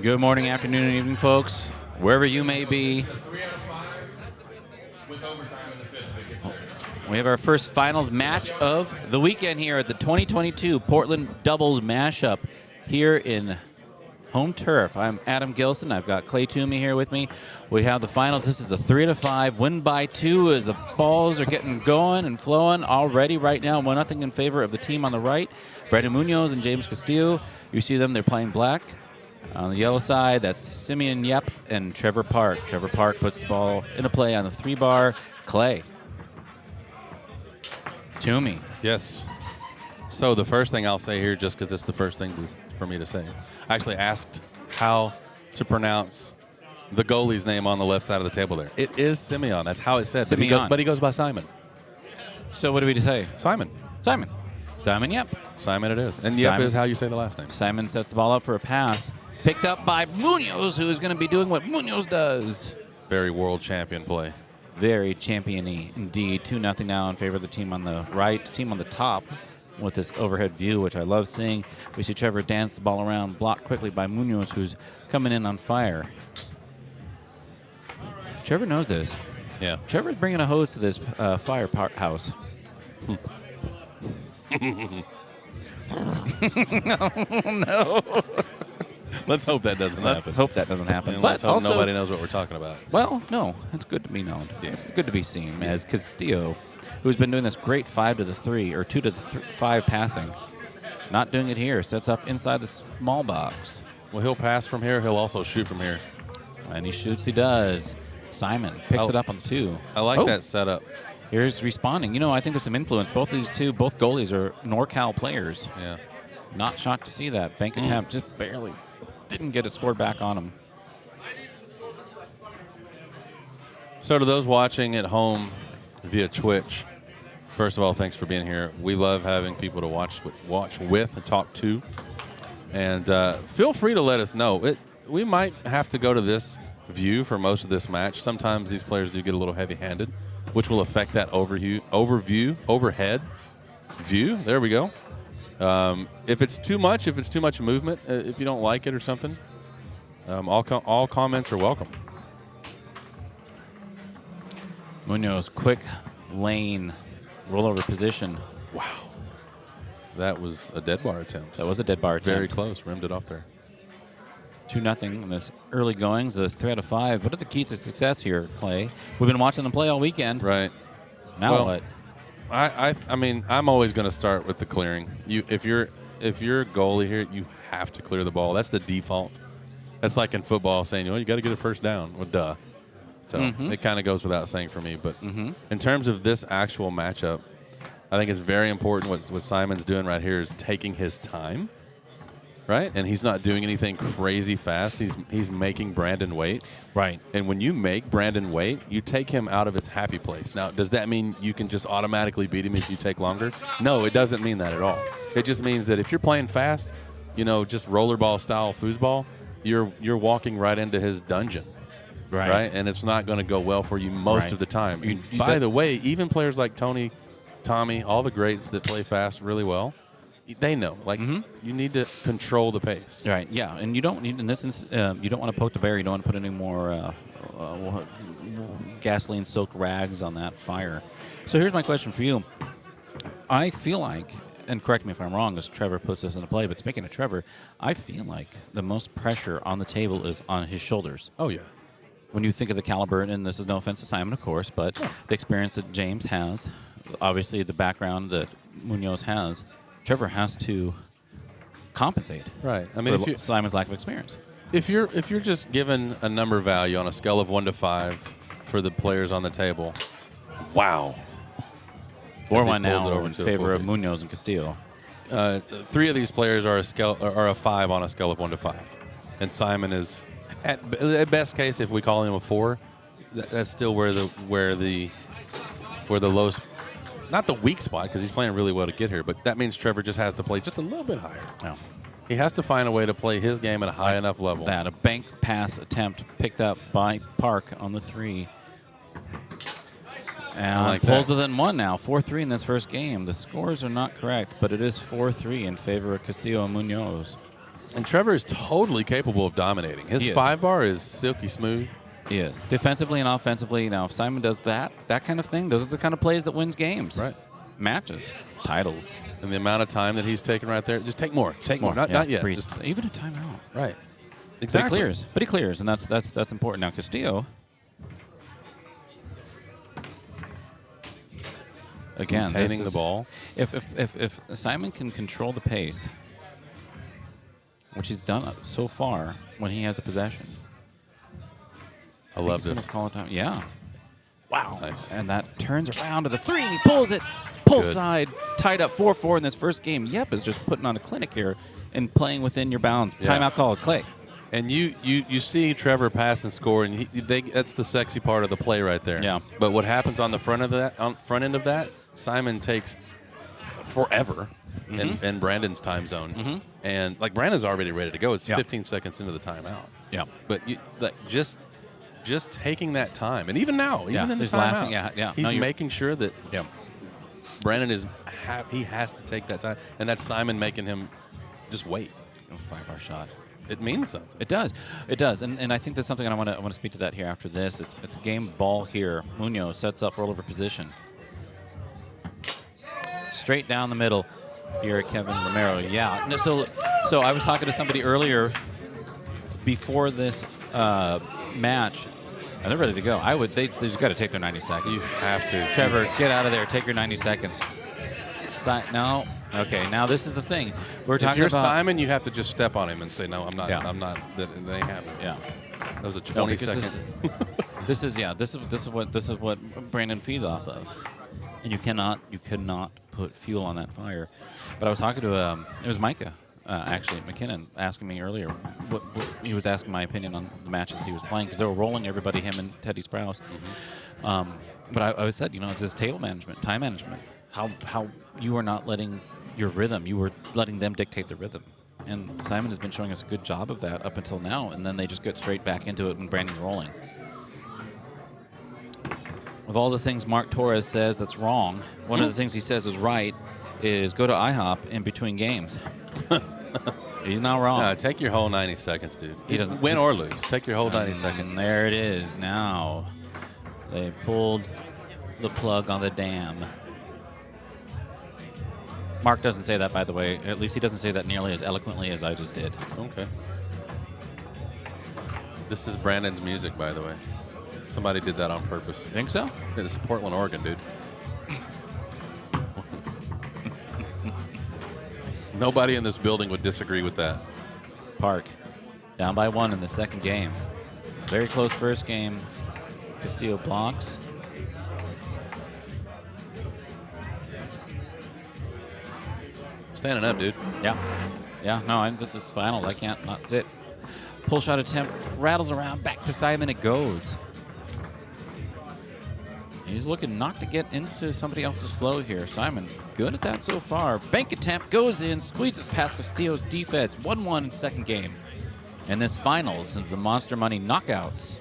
Good morning, afternoon, and evening, folks. Wherever you may be. We have our first finals match of the weekend here at the 2022 Portland Doubles Mashup here in home turf. I'm Adam Gilson. I've got Clay Toomey here with me. We have the finals. This is the 3-5 win by 2 as the balls are getting going and flowing already right now. 1-0 in favor of the team on the right. Brandon Muñoz and James Castillo. You see them, they're playing black. On the yellow side, that's Simeon and Trevor Park. Trevor Park puts the ball into play on the 3-bar. Clay. Toomey. Yes. So the first thing I'll say here, just because it's the first thing for me to say, I actually asked how to pronounce the goalie's name on the left side of the table there. It is Simeon. That's how it's said. Simeon. But he goes by Simon. So what do we say? Simon. Simon. Simon Yep. Simon it is. And Yep is how you say the last name. Simon sets the ball up for a pass. Picked up by Muñoz, who is going to be doing what Muñoz does. Very world champion play. Very champion-y indeed. 2-0 now in favor of the team on the right. Team on the top with this overhead view, which I love seeing. We see Trevor dance the ball around, blocked quickly by Muñoz, who's coming in on fire. Trevor knows this. Yeah. Trevor's bringing a hose to this firehouse. No. Let's hope that doesn't happen. Let's hope that doesn't happen. And But let's hope also, nobody knows what we're talking about. well, no, it's good to be known. Yeah. It's good to be seen. As Castillo, who's been doing this great 5-3 or 2-5 passing, not doing it here. Sets up inside the small box. Well, he'll pass from here. He'll also shoot from here. And he shoots, he does. Simon picks it up on the 2. I like that setup. Here's responding. You know, I think there's some influence. Both goalies are NorCal players. Yeah. Not shocked to see that. Bank attempt, just barely didn't get it scored back on him. So to those watching at home via Twitch, first of all, thanks for being here. We love having people to watch with and talk to. And feel free to let us know. We might have to go to this view for most of this match. Sometimes these players do get a little heavy-handed, which will affect that overhead view. There we go. If it's too much movement, if you don't like it or something, all comments are welcome. Muñoz, quick lane, rollover position. Wow. That was a dead bar attempt. That was a dead bar attempt. Very close. Rimmed it off there. 2-0 in this early goings, this 3-5. What are the keys to success here, Clay? We've been watching them play all weekend. Right. Now what? I mean, I'm always going to start with the clearing. If you're a goalie here, you have to clear the ball. That's the default. That's like in football saying, you got to get a first down. Well, duh. So it kind of goes without saying for me. But in terms of this actual matchup, I think it's very important what Simon's doing right here is taking his time, right? And he's not doing anything crazy fast. He's making Brandon wait. Right. And when you make Brandon wait, you take him out of his happy place. Now, does that mean you can just automatically beat him if you take longer? No, it doesn't mean that at all. It just means that if you're playing fast, just rollerball style foosball, you're walking right into his dungeon. Right. And it's not going to go well for you most of the time. By the way, even players like Tommy, all the greats that play fast really well, they know. You need to control the pace. Right, yeah. And you don't need, in this instance, you don't want to poke the bear. You don't want to put any more gasoline-soaked rags on that fire. So here's my question for you. I feel like, and correct me if I'm wrong as Trevor puts this into play, but speaking of Trevor, I feel like the most pressure on the table is on his shoulders. Oh, yeah. When you think of the caliber, and this is no offense to Simon, of course, but the experience that James has, obviously the background that Muñoz has, Trevor has to compensate. Right. I mean, for Simon's lack of experience. If you're just given a number value on a scale of 1 to 5 for the players on the table, wow. 4-1 now in favor of Muñoz and Castillo. 3 of these players are a 5 on a scale of 1 to 5, and Simon is at best case, if we call him a 4, that's still where the lowest. Not the weak spot, because he's playing really well to get here, but that means Trevor just has to play just a little bit higher. Yeah. He has to find a way to play his game at a high enough level. A bank pass attempt picked up by Park on the 3. And pulls within 1 now, 4-3 in this first game. The scores are not correct, but it is 4-3 in favor of Castillo and Muñoz. And Trevor is totally capable of dominating. His 5-bar is silky smooth. He is. Defensively and offensively. Now, if Simon does that kind of thing, those are the kind of plays that wins games. Right. Matches. Titles. And the amount of time that he's taking right there, just take more. Take more. Not yet. Just, even a timeout. Right. Exactly. But he clears, and that's important. Now, Castillo. Again, containing the ball. If Simon can control the pace, which he's done so far when he has the possession. I love this. Call it time. Yeah. Wow. Nice. And that turns around to the 3, and he pulls it. Pull side, tied up 4-4 in this first game. Yep is just putting on a clinic here and playing within your bounds. Yeah. Timeout call, click. And you see Trevor pass and score, and that's the sexy part of the play right there. Yeah. But what happens on the front end of that, Simon takes forever in Brandon's time zone, and like Brandon's already ready to go. It's 15 seconds into the timeout. Yeah. But just taking that time, and even now, even in the timeout, he's making sure that Brandon he has to take that time, and that's Simon making him just wait. 5-bar shot. It means something. It does. It does. And I think that's something, and I want to speak to that here after this. It's a game ball here. Muñoz sets up rollover position. Straight down the middle here at Kevin Romero. Yeah. No, so I was talking to somebody earlier before this match, and they're ready to go. They've got to take their 90 seconds. You have to. Trevor, get out of there. Take your 90 seconds. No. Okay, now this is the thing. We're talking about. If you're Simon, you have to just step on him and say, no, I'm not. I'm not. That ain't happening. Yeah. That was a 20-second. This is what Brandon feeds off of, and you cannot put fuel on that fire. But I was talking to it was Micah actually McKinnon asking me earlier. What he was asking my opinion on the matches that he was playing because they were rolling everybody, him and Teddy Sprouse. But I said, it's just table management, time management. How you are not letting your rhythm, you were letting them dictate the rhythm. And Simon has been showing us a good job of that up until now, and then they just get straight back into it when Brandon's rolling. Of all the things Mark Torres says that's wrong, one of the things he says is right is go to IHOP in between games. He's not wrong. No, take your whole 90 seconds, dude. He doesn't win or lose. Take your whole 90 seconds. There it is. Now they pulled the plug on the dam. Mark doesn't say that, by the way. At least he doesn't say that nearly as eloquently as I just did. Okay. This is Brandon's music, by the way. Somebody did that on purpose. You think so? Yeah, this is Portland, Oregon, dude. Nobody in this building would disagree with that. Park, down by 1 in the second game. Very close first game. Castillo blocks. Standing up, dude. Yeah, no, this is final. I can't not sit. Pull shot attempt, rattles around, back to Simon it goes. He's looking not to get into somebody else's flow here. Simon, good at that so far. Bank attempt goes in, squeezes past Castillo's defense. 1-1 in second game. And this finals into the Monster Money knockouts.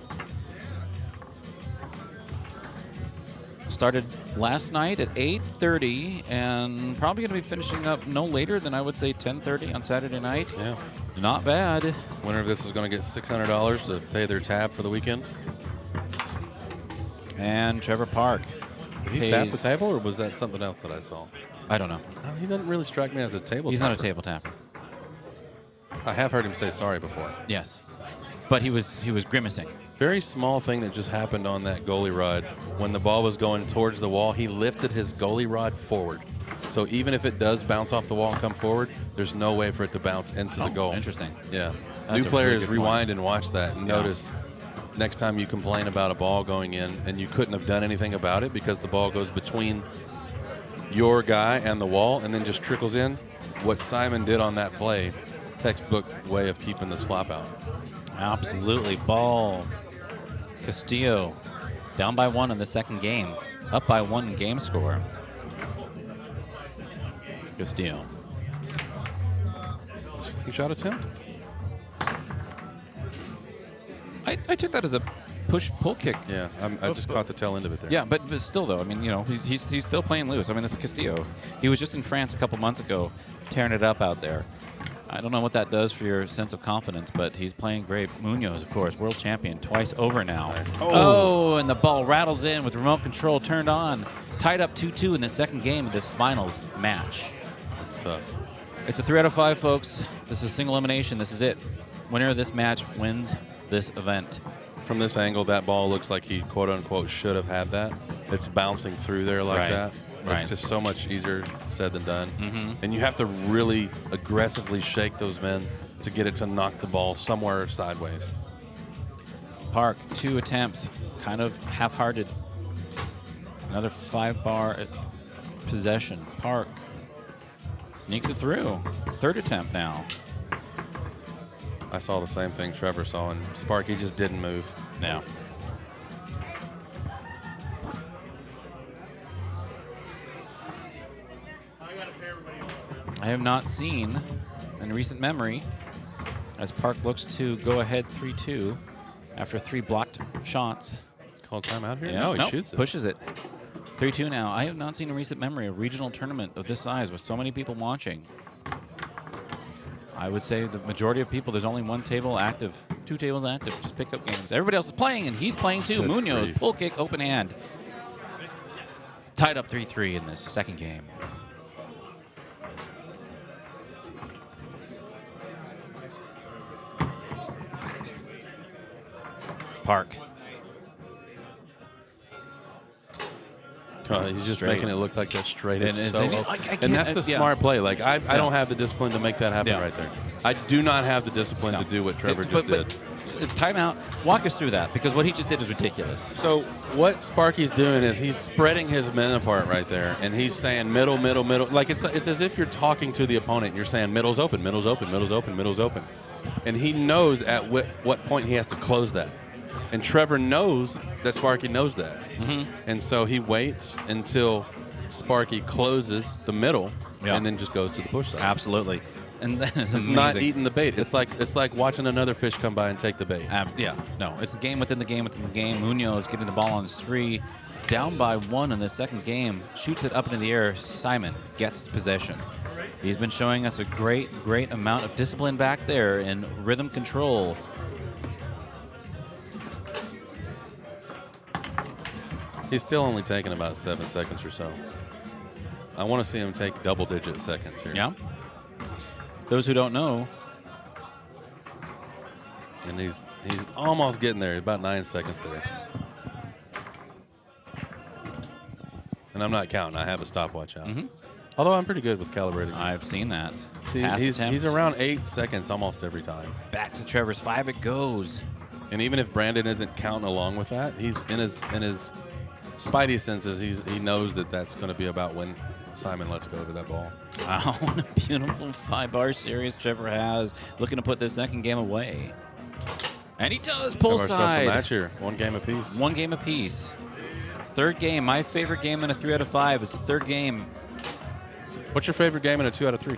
Started last night at 8:30 and probably going to be finishing up no later than I would say 10:30 on Saturday night. Yeah. Not bad. Winner of this is going to get $600 to pay their tab for the weekend. And Trevor Park. Did he tap the table, or was that something else that I saw? I don't know. He doesn't really strike me as a table tapper. He's not a table tapper. I have heard him say sorry before. Yes. But he was grimacing. Very small thing that just happened on that goalie rod. When the ball was going towards the wall, he lifted his goalie rod forward. So even if it does bounce off the wall and come forward, there's no way for it to bounce into the goal. Interesting. Yeah. That's New players really rewind and watch that and notice next time you complain about a ball going in and you couldn't have done anything about it because the ball goes between your guy and the wall and then just trickles in. What Simon did on that play, textbook way of keeping the slop out. Absolutely. Ball. Castillo down by 1 in the second game. Up by 1 in game score. Castillo. Second shot attempt? I took that as a push-pull kick. Yeah, I just caught the tail end of it there. Yeah, but still, though, I mean, he's still playing loose. I mean, this is Castillo. He was just in France a couple months ago, tearing it up out there. I don't know what that does for your sense of confidence, but he's playing great. Muñoz, of course, world champion, twice over now. Nice. Oh, and the ball rattles in with remote control turned on. Tied up 2-2 in the second game of this finals match. That's tough. It's a 3 out of 5, folks. This is single elimination. This is it. Winner of this match wins this event. From this angle, that ball looks like he, quote-unquote, should have had that. It's bouncing through there like that. It's just so much easier said than done. And you have to really aggressively shake those men to get it to knock the ball somewhere sideways. Park, 2 attempts, kind of half-hearted. Another 5-bar possession. Park sneaks it through. 3rd attempt now. I saw the same thing Trevor saw, and Sparky just didn't move. Now. I have not seen, in recent memory, as Park looks to go ahead 3-2 after 3 blocked shots. It's called timeout here? Yeah. No, he Nope, shoots it. pushes it. 3-2 now. I have not seen in recent memory a regional tournament of this size with so many people watching. I would say the majority of people, there's only 1 table active, 2 tables active, just pick up games. Everybody else is playing, and he's playing too. Good Muñoz, grief. pull kick, open hand. Tied up 3-3 in this second game. Park. He's just Straight. making it look like that straight And is is so any- open. I can't- And that's the yeah. smart play. Like, I don't have the discipline to make that happen Yeah. right there. I do not have the discipline No. to do what Trevor But- just did. Timeout. Walk us through that, because what he just did is ridiculous. So what Sparky's doing is he's spreading his men apart right there, and he's saying middle, middle, middle. Like it's as if you're talking to the opponent, and you're saying middle's open, middle's open, middle's open, middle's open. And he knows at what point he has to close that. And Trevor knows that Sparky knows that. And so he waits until Sparky closes the middle, Yeah. and then just goes to the push side. Absolutely. And then It's not eating the bait. It's like watching another fish come by and take the bait. Yeah, no, it's the game within the game within the game. Muñoz getting the ball on 3, down by 1 in the second game, shoots it up into the air. Simon gets the possession. He's been showing us a great amount of discipline back there and rhythm control. He's still only taking about 7 seconds or so. I want to see him take double-digit seconds here. Yeah. Those who don't know, And he's almost getting there. About 9 seconds there. And I'm not counting. I have a stopwatch out. Although I'm pretty good with calibrating. I've seen that. See, Pass he's attempts. around 8 seconds almost every time. Back to Trevor's 5 it goes. And even if Brandon isn't counting along with that, he's in his spidey senses. He knows that that's going to be about when Simon lets go of that ball. Wow, what a beautiful 5-bar series Trevor has. Looking to put this second game away. And he does pull Have ourselves a side. match here. 1 game apiece. 1 game apiece. Third game. My favorite game in a 3 out of 5 is the third game. What's your favorite game in a 2 out of 3?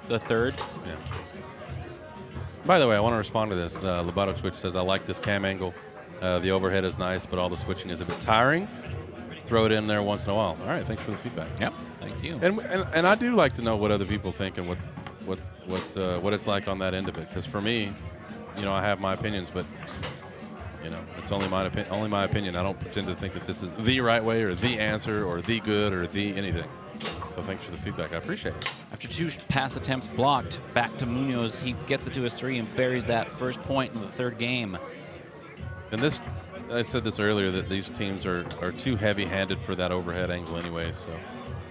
The third. Yeah. By the way, I want to respond to this. Lobato Twitch says, I like this cam angle. The overhead is nice, but all the switching is a bit tiring. Throw it in there once in a while. All right, thanks for the feedback. Yep. Thank you. And I do like to know what other people think and what it's like on that end of it. Because for me, I have my opinions, but it's only my opinion. I don't pretend to think that this is the right way or the answer or the good or the anything. So thanks for the feedback. I appreciate it. After 2 pass attempts blocked, back to Muñoz. He gets it to his 3 and buries that first point in the third game. And this, I said this earlier, that these teams are too heavy-handed for that overhead angle anyway. So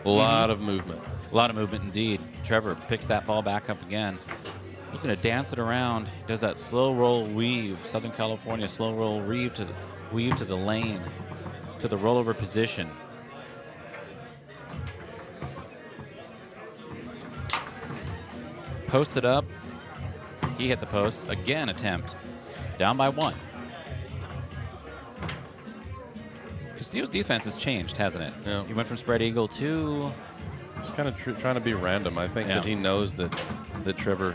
a lot of movement. A lot of movement indeed. Trevor picks that ball back up again. Looking to dance it around. He does that slow roll weave. Southern California slow roll weave to the lane, to the rollover position. Posted up. He hit the post. Again, attempt. Down by 1. Castillo's defense has changed, hasn't it? Yeah. He went from spread eagle to... He's kind of trying to be random. I think that he knows that Trevor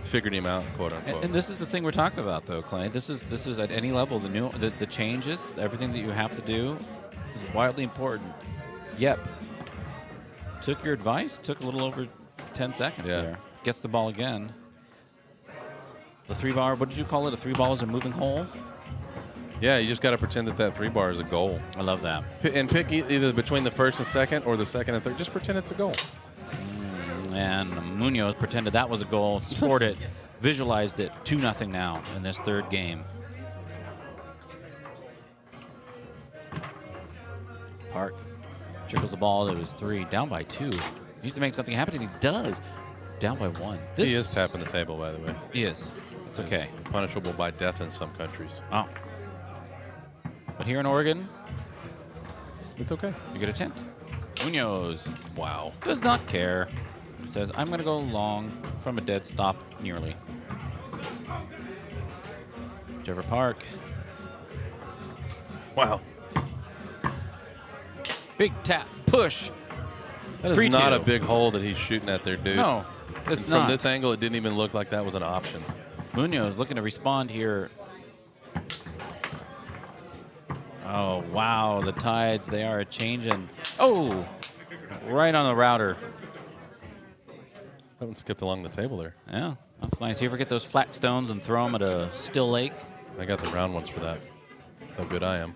figured him out, quote unquote. And this is the thing we're talking about, though, Clay. This is at any level the changes, everything that you have to do is wildly important. Yep. Took your advice. Took a little over 10 seconds there. Gets the ball again. The 3-bar, what did you call it? A 3 ball is a moving hole? Yeah, you just got to pretend that 3-bar is a goal. I love that. And pick either between the first and second or the second and third. Just pretend it's a goal. And Muñoz pretended that was a goal, scored it, visualized it, 2-0 now in this third game. Park trickles the ball. It was 3, down by 2. He needs to make something happen, and he does. Down by 1. He is tapping the table, by the way. He is. It's okay. Punishable by death in some countries. Oh. But here in Oregon, it's okay. You get a tent. Muñoz. Wow. Does not care. Says, I'm going to go long from a dead stop nearly. Trevor Park. Wow. Big tap. Push. That is not a big hole that he's shooting at there, dude. No, it's not. From this angle, it didn't even look like that was an option. Muñoz looking to respond here. Oh, wow. The tides, they are changing. Oh, right on the router. That one skipped along the table there. Yeah, that's nice. You ever get those flat stones and throw them at a still lake? I got the round ones for that. That's how good I am.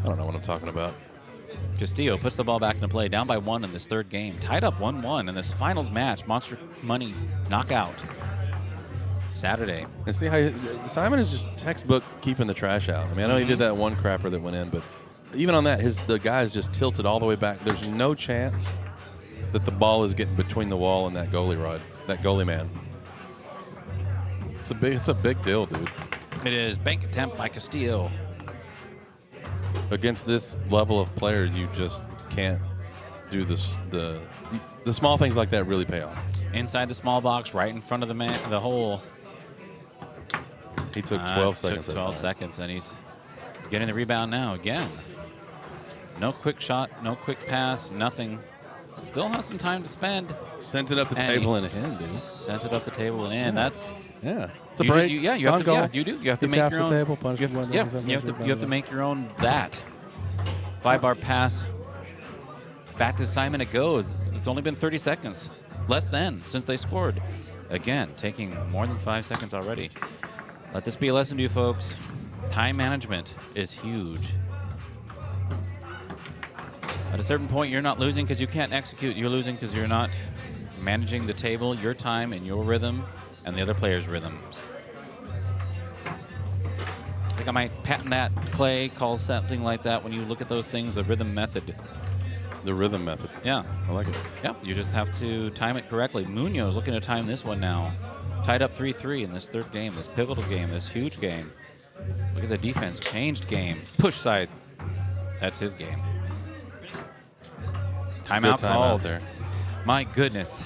I don't know what I'm talking about. Castillo puts the ball back into play, down by 1 in this third game. Tied up 1-1 in this finals match. Monster Money knockout. Saturday. And see how Simon is just textbook keeping the trash out. I mean, I know he did that one crapper that went in, but even on that, the guy's just tilted all the way back. There's no chance that the ball is getting between the wall and that goalie rod, that goalie man. It's a big deal, dude. It is. Bank attempt by Castillo. Against this level of players, you just can't do this. The small things like that really pay off. Inside the small box, right in front of the hole. He took 12 seconds. Took 12 seconds, and he's getting the rebound now again. No quick shot, no quick pass, nothing. Still has some time to spend. Sent it up the table and in, dude. Sent it up the table and in. That's it's a break. You have to. Yeah, you do. You have to make your own. Table, you have to make your own that 5-bar pass. Back to Simon it goes. It's only been 30 seconds, less than, since they scored. Again, taking more than 5 seconds already. Let this be a lesson to you folks. Time management is huge. At a certain point, you're not losing because you can't execute. You're losing because you're not managing the table, your time, and your rhythm, and the other player's rhythms. I think I might patent that, Clay, call something like that when you look at those things, the rhythm method. The rhythm method. Yeah. I like it. Yeah, you just have to time it correctly. Muñoz looking to time this one now. Tied up 3-3 in this third game, this pivotal game, this huge game. Look at the defense. Changed game. Push side. That's his game. Timeout called. There. My goodness.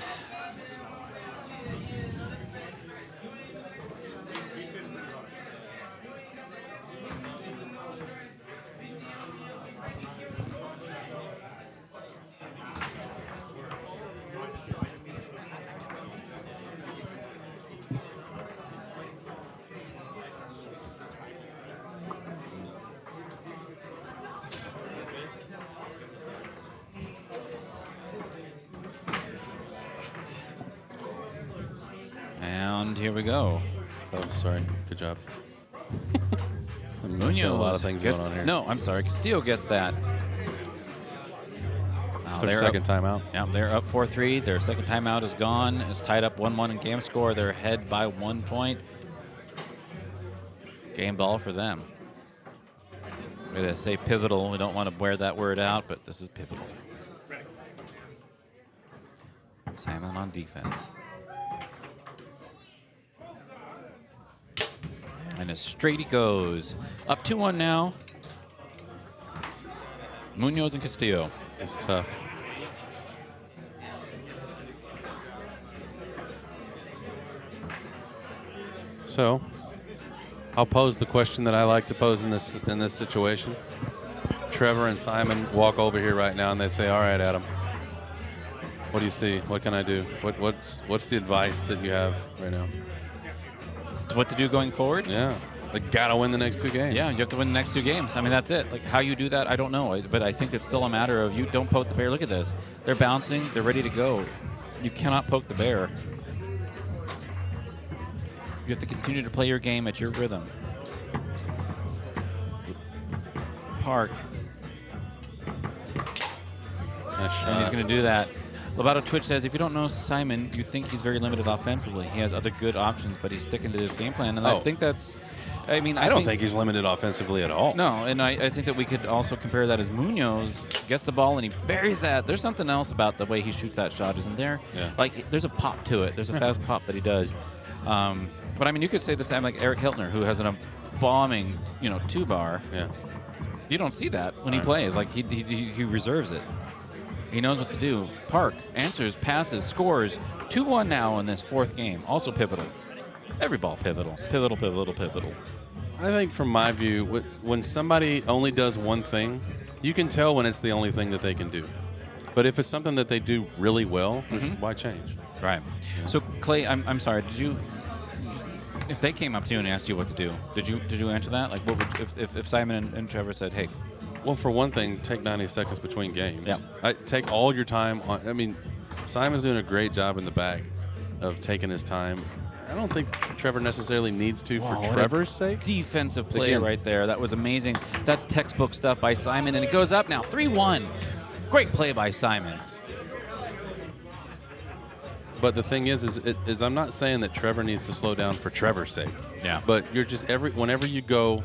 And here we go. Oh, sorry. Good job. Muñoz. A lot of things going on here. No, I'm sorry. Castillo gets that. It's their second timeout. Yeah, they're up 4-3. Their second timeout is gone. It's tied up 1-1 in game score. They're ahead by 1 point. Game ball for them. I'm going to say pivotal. We don't want to wear that word out, but this is pivotal. Simon on defense. And as straight he goes. Up 2-1 now. Muñoz and Castillo. It's tough. So, I'll pose the question that I like to pose in this situation. Trevor and Simon walk over here right now and they say, "All right, Adam, what do you see? What can I do? What's the advice that you have right now?" What to do going forward? Yeah. Like, got to win the next 2 games. Yeah, you have to win the next 2 games. I mean, that's it. Like, how you do that, I don't know. But I think it's still a matter of you don't poke the bear. Look at this. They're bouncing. They're ready to go. You cannot poke the bear. You have to continue to play your game at your rhythm. Park. And he's going to do that. Lobato Twitch says, if you don't know Simon, you'd think he's very limited offensively. He has other good options, but he's sticking to his game plan. And I think that's... I mean, I don't think he's limited offensively at all. No, and I think that we could also compare that as Muñoz gets the ball and he buries that. There's something else about the way he shoots that shot, isn't there? Yeah. Like, there's a pop to it. There's a fast pop that he does. But, I mean, you could say the same like Eric Hiltner, who has a bombing, 2-bar. Yeah. You don't see that when he plays. Like, he reserves it. He knows what to do. Park answers, passes, scores. 2-1 now in this 4th game. Also pivotal. Every ball pivotal. Pivotal. I think from my view, when somebody only does one thing, you can tell when it's the only thing that they can do. But if it's something that they do really well, why change? Right. So, Clay, I'm sorry. Did you... If they came up to you and asked you what to do, did you answer that? Like, what would, if Simon and Trevor said, hey... Well, for one thing, take 90 seconds between games. Yeah. Take all your time on... I mean, Simon's doing a great job in the back of taking his time. I don't think Trevor necessarily needs to for Trevor's sake. Defensive play right there. That was amazing. That's textbook stuff by Simon, and it goes up now, 3-1. Great play by Simon. But the thing is I'm not saying that Trevor needs to slow down for Trevor's sake. Yeah. But you're just whenever you go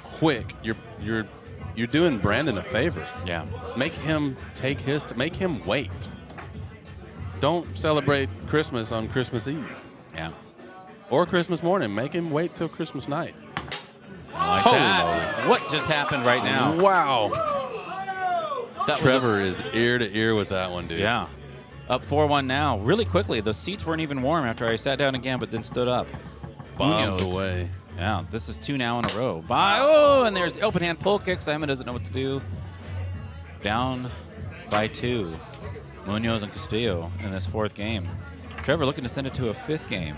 quick, you're doing Brandon a favor. Yeah. Make him make him wait. Don't celebrate Christmas on Christmas Eve. Yeah. Or Christmas morning. Make him wait till Christmas night. Like that. What just happened right now? Wow. Trevor is ear to ear with that one, dude. Yeah. Up 4-1 now. Really quickly. The seats weren't even warm after I sat down again, but then stood up. Bombs Muñoz. away. Yeah, this is 2 now in a row. And there's the open hand pull kick. Simon doesn't know what to do. Down by 2. Muñoz and Castillo in this 4th game. Trevor looking to send it to a 5th game.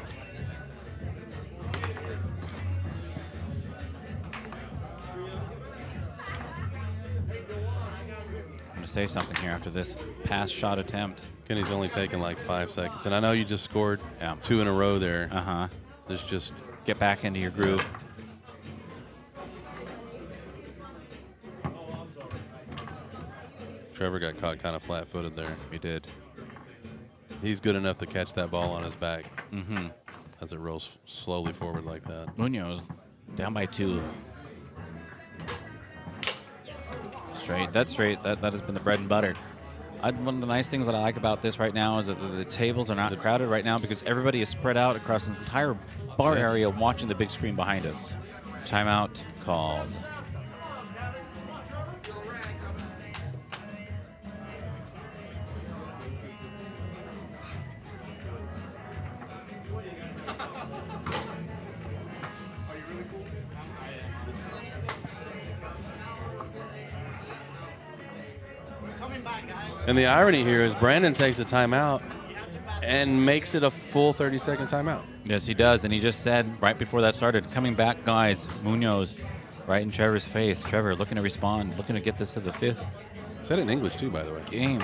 I'm going to say something here after this pass shot attempt. Kenny's only taken like 5 seconds. And I know you just scored 2 in a row there. Uh-huh. There's just... Get back into your groove. Trevor got caught kind of flat-footed there. He did. He's good enough to catch that ball on his back as it rolls slowly forward like that. Muñoz down by 2. Straight. That's straight. That has been the bread and butter. One of the nice things that I like about this right now is that the tables are not crowded right now because everybody is spread out across the entire bar area watching the big screen behind us. Timeout called. And the irony here is Brandon takes the timeout and makes it a full 30-second timeout. Yes, he does. And he just said right before that started, coming back, guys, Muñoz right in Trevor's face. Trevor looking to respond, looking to get this to the 5th. Said it in English, too, by the way. Game.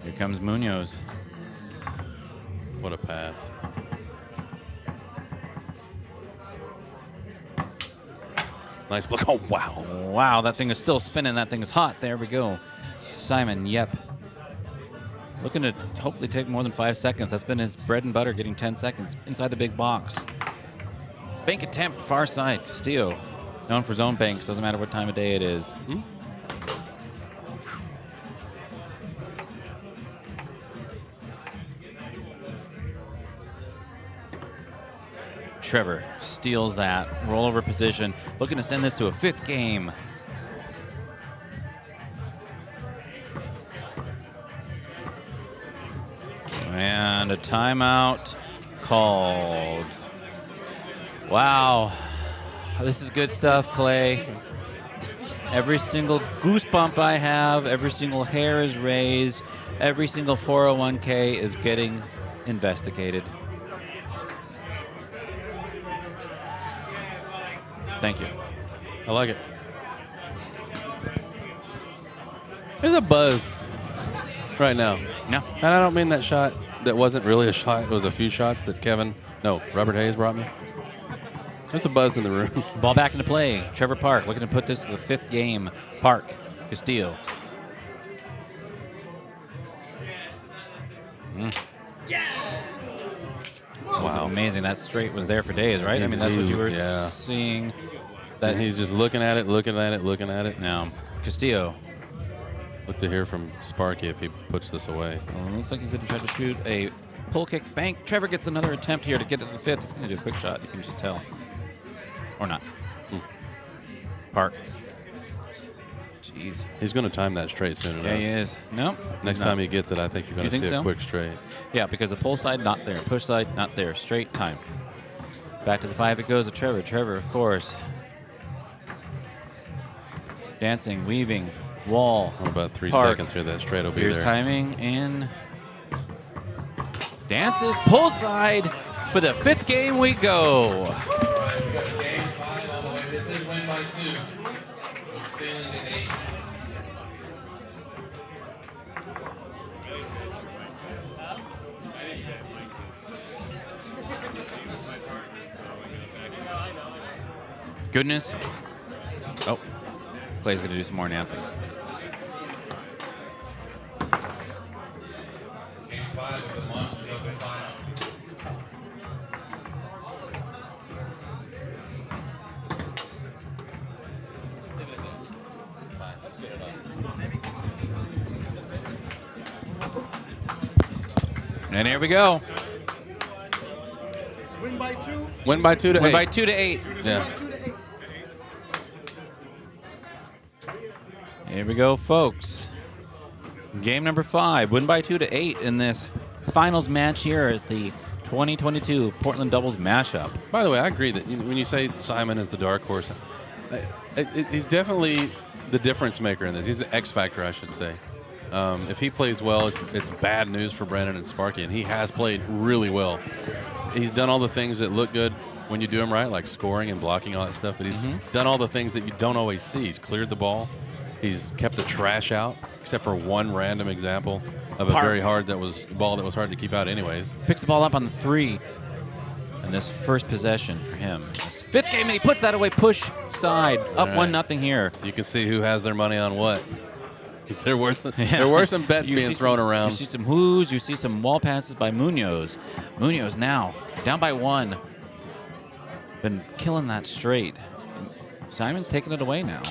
Here comes Muñoz. What a pass. Nice block. Oh, wow. Wow, that thing is still spinning. That thing is hot. There we go. Simon, looking to hopefully take more than 5 seconds. That's been his bread and butter, getting 10 seconds inside the big box. Bank attempt, far side. Castillo, known for zone banks. Doesn't matter what time of day it is. Trevor steals that. Rollover position. Looking to send this to a 5th game. And a timeout called. Wow. This is good stuff, Clay. Every single goosebump I have, every single hair is raised, every single 401k is getting investigated. Thank you. I like it. There's a buzz right now. No. And I don't mean that shot that wasn't really a shot. It was a few shots that Robert Hayes brought me. There's a buzz in the room. Ball back into play. Trevor Park looking to put this to the 5th game. Park. Castillo. Wow. Amazing. That straight was there for days, right? I mean, that's what you were seeing. That And he's just looking at it, looking at it, looking at it. Now, Castillo. Look to hear from Sparky if he puts this away. Looks like he's going to try to shoot a pull kick bank. Trevor gets another attempt here to get to the 5th. He's going to do a quick shot. You can just tell. Or not. Park. Jeez. He's going to time that straight soon enough. Yeah, he is. Nope. Next time he gets it, I think you're going to see a quick straight. Yeah, because the pull side, not there. Push side, not there. Straight time. Back to the 5 it goes to Trevor. Trevor, of course. Dancing, weaving, wall. About 3 Park. seconds here. That straight will be Here's there. timing and dances. Pull side. For the 5th game we go. All right, we got a game 5 all the way. This is win by 2. We're sailing to 8. Goodness. Oh, Clay's going to do some more dancing. Game 5 of the Monster Draw Qualifiers. And here we go. Win by 2. Win by 2 to 8. Win by 2 to 8. Yeah. Here we go, folks. Game number 5. Win by 2 to 8 in this finals match here at the 2022 Portland Doubles Mashup. By the way, I agree that when you say Simon is the dark horse, he's definitely the difference maker in this. He's the X factor, I should say. If he plays well, it's bad news for Brandon and Sparky, and he has played really well. He's done all the things that look good when you do them right, like scoring and blocking, all that stuff, but he's done all the things that you don't always see. He's cleared the ball. He's kept the trash out, except for one random example of a very ball that was hard to keep out anyways. Picks the ball up on the 3. And this first possession for him. This 5th game, and he puts that away. Push side. Up 1-0 here. You can see who has their money on what. There were some bets being thrown around. You see some whoos. You see some wall passes by Muñoz. Muñoz now down by 1. Been killing that straight. Simon's taking it away now.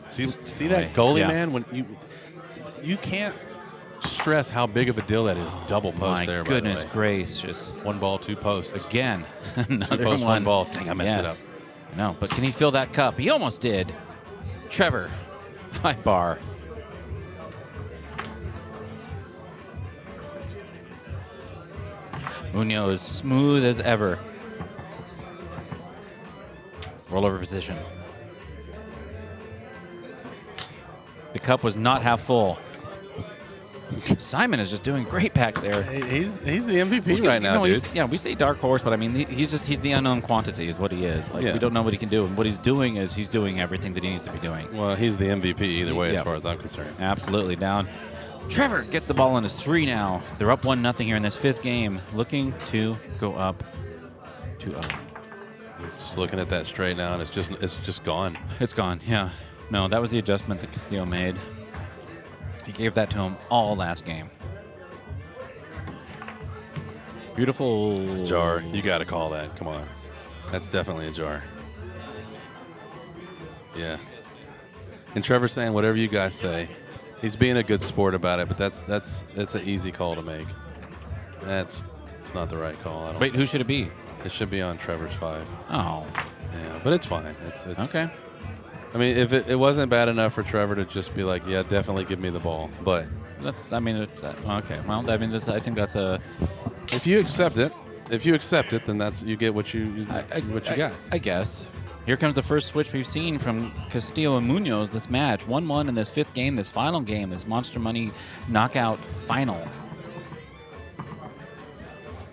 See that goalie, Yeah. man? When you can't stress how big of a deal that is. Double post My there. goodness by the way. gracious. 1 ball, 2 posts. Again. Another 2 posts, 1 ball. Dang, I messed it Yes. up. No, but can he fill that cup? He almost did. Trevor, 5 bar. Muñoz, smooth as ever. Rollover position. The cup was not half full. Simon is just doing great back there. He's the MVP right now, dude. Yeah, we say dark horse, but I mean he's the unknown quantity is what he is. Like we don't know what he can do, and what he's doing is he's doing everything that he needs to be doing. Well, he's the MVP either way, as far as I'm concerned. Absolutely down. Trevor gets the ball on his 3 now. They're up 1-0 here in this 5th game, looking to go up 2-0. He's just looking at that straight now, and it's just gone. It's gone. Yeah. No, that was the adjustment that Castillo made. He gave that to him all last game. Beautiful. It's a jar. You got to call that. Come on. That's definitely a jar. Yeah. And Trevor's saying whatever you guys say. He's being a good sport about it, but that's an easy call to make. It's not the right call. I don't Wait, think. who should it be? It should be on Trevor's 5. Oh. Yeah, but it's fine. It's Okay. I mean, if it wasn't bad enough for Trevor to just be like, yeah, definitely give me the ball, but Okay. Well, I mean, I think that's a. if you accept it, then you get what you got. I guess. Here comes the first switch we've seen from Castillo and Muñoz this match. 1-1 in this 5th game, this final game, this Monster Money knockout final.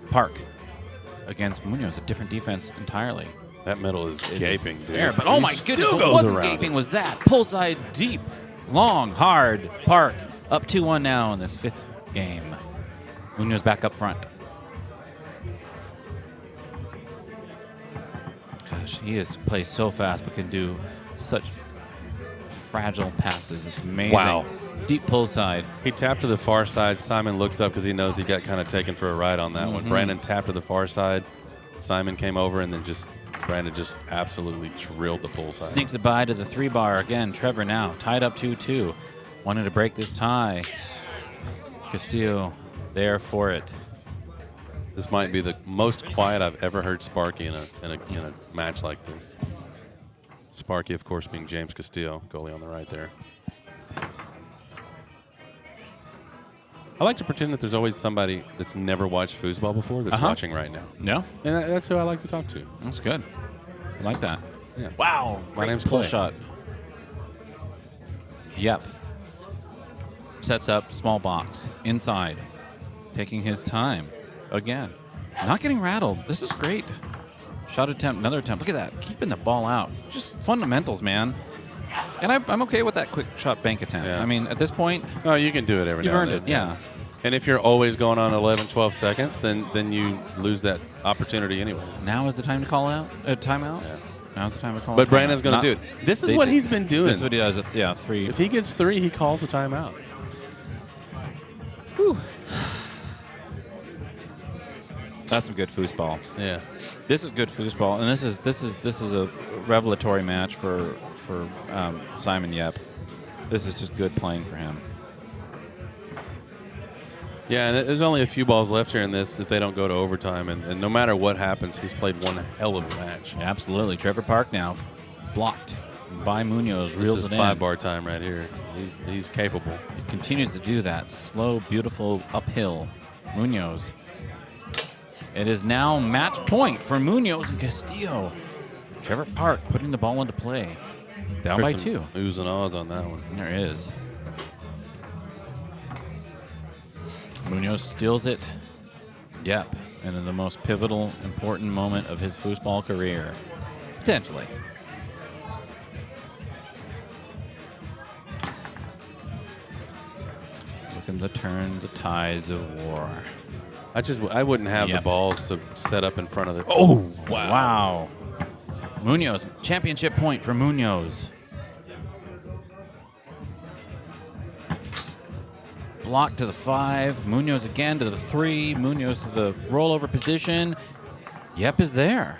Park against Muñoz, a different defense entirely. That middle is gaping, dude. There, but oh my goodness, what wasn't gaping was that. Pull side deep, long, hard, Park. Up 2-1 now in this 5th game. Muñoz back up front. Gosh, he is plays so fast, but can do such fragile passes. It's amazing. Wow. Deep pull side. He tapped to the far side. Simon looks up because he knows he got kind of taken for a ride on that one. Brandon tapped to the far side. Simon came over, and then Brandon just absolutely drilled the pull side. Sneaks it by to the 3-bar again. Trevor now tied up 2-2. Wanted to break this tie. Castillo there for it. This might be the most quiet I've ever heard Sparky in a match like this. Sparky, of course, being James Castillo, goalie on the right there. I like to pretend that there's always somebody that's never watched foosball before that's watching right now. No? And that's who I like to talk to. That's good. I like that. Yeah. Wow. My name's pull Clay. shot. Yep. Sets up small box inside. Taking his time again. Not getting rattled. This is great. Shot attempt, another attempt. Look at that. Keeping the ball out. Just fundamentals, man. And I'm okay with that quick shot bank attempt. Yeah. I mean, at this point, Oh, you can do it every you've now earned and it. then. Yeah. And if you're always going on 11, 12 seconds, then you lose that opportunity anyways. Now is the time to call it out. Timeout. Yeah. Now's the time to call it. But Brandon's going Not- to do it. This is what he's been doing. This is what he does. Yeah, 3. If he gets 3, he calls a timeout. Whew. That's some good foosball. Yeah. This is good foosball, and this is a revelatory match for Simon Yep. This is just good playing for him. Yeah, and there's only a few balls left here in this if they don't go to overtime, and no matter what happens, he's played one hell of a match. Absolutely. Trevor Park now blocked by Muñoz. This Reels is it in. 5-bar time right here. He's capable. He continues to do that. Slow, beautiful uphill. Muñoz. It is now match point for Muñoz and Castillo. Trevor Park putting the ball into play. Down by 2. Oohs and ahs on that one. There is. Muñoz steals it. Yep. And in the most pivotal, important moment of his foosball career. Potentially. Looking to turn the tides of war. I wouldn't have Yep. the balls to set up in front of it. Oh, wow. Muñoz, championship point for Muñoz. Block to the 5. Muñoz again to the 3. Muñoz to the rollover position. Yep is there.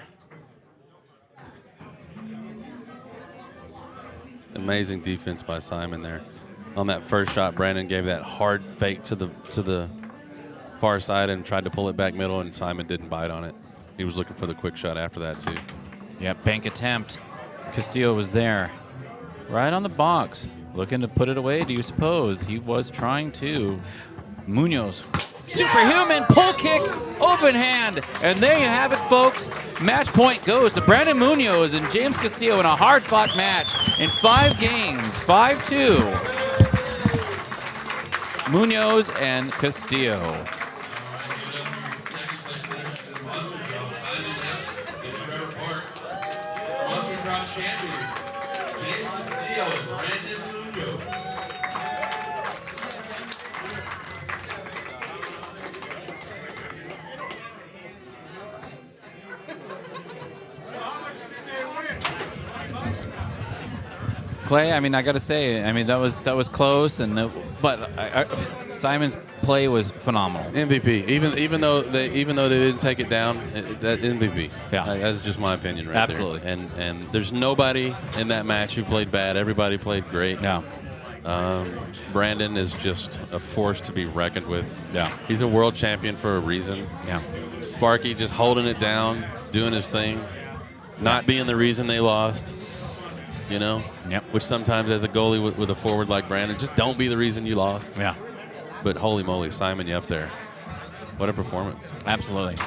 Amazing defense by Simon there. On that first shot, Brandon gave that hard fake to the far side and tried to pull it back middle, and Simon didn't bite on it. He was looking for the quick shot after that, too. Yep, bank attempt. Castillo was there. Right on the box. Looking to put it away, do you suppose? He was trying to. Muñoz. Superhuman pull kick, open hand. And there you have it, folks. Match point goes to Brandon Muñoz and James Castillo in a hard-fought match in 5 games, 5-2. Muñoz and Castillo. Monster Draw champion, James Castillo and Brandon Muñoz. Clay, I mean, I got to say, I mean, that was close, but Simon's play was phenomenal. MVP. Even though they didn't take it down, that MVP. Yeah. That's just my opinion right Absolutely. there. And there's nobody in that match who played bad. Everybody played great. Yeah. Brandon is just a force to be reckoned with. Yeah. He's a world champion for a reason. Yeah. Sparky just holding it down, doing his thing, not being the reason they lost. You know? Yep. Which sometimes as a goalie with a forward like Brandon, just don't be the reason you lost. Yeah. But holy moly, Simon, you up there. What a performance. Absolutely.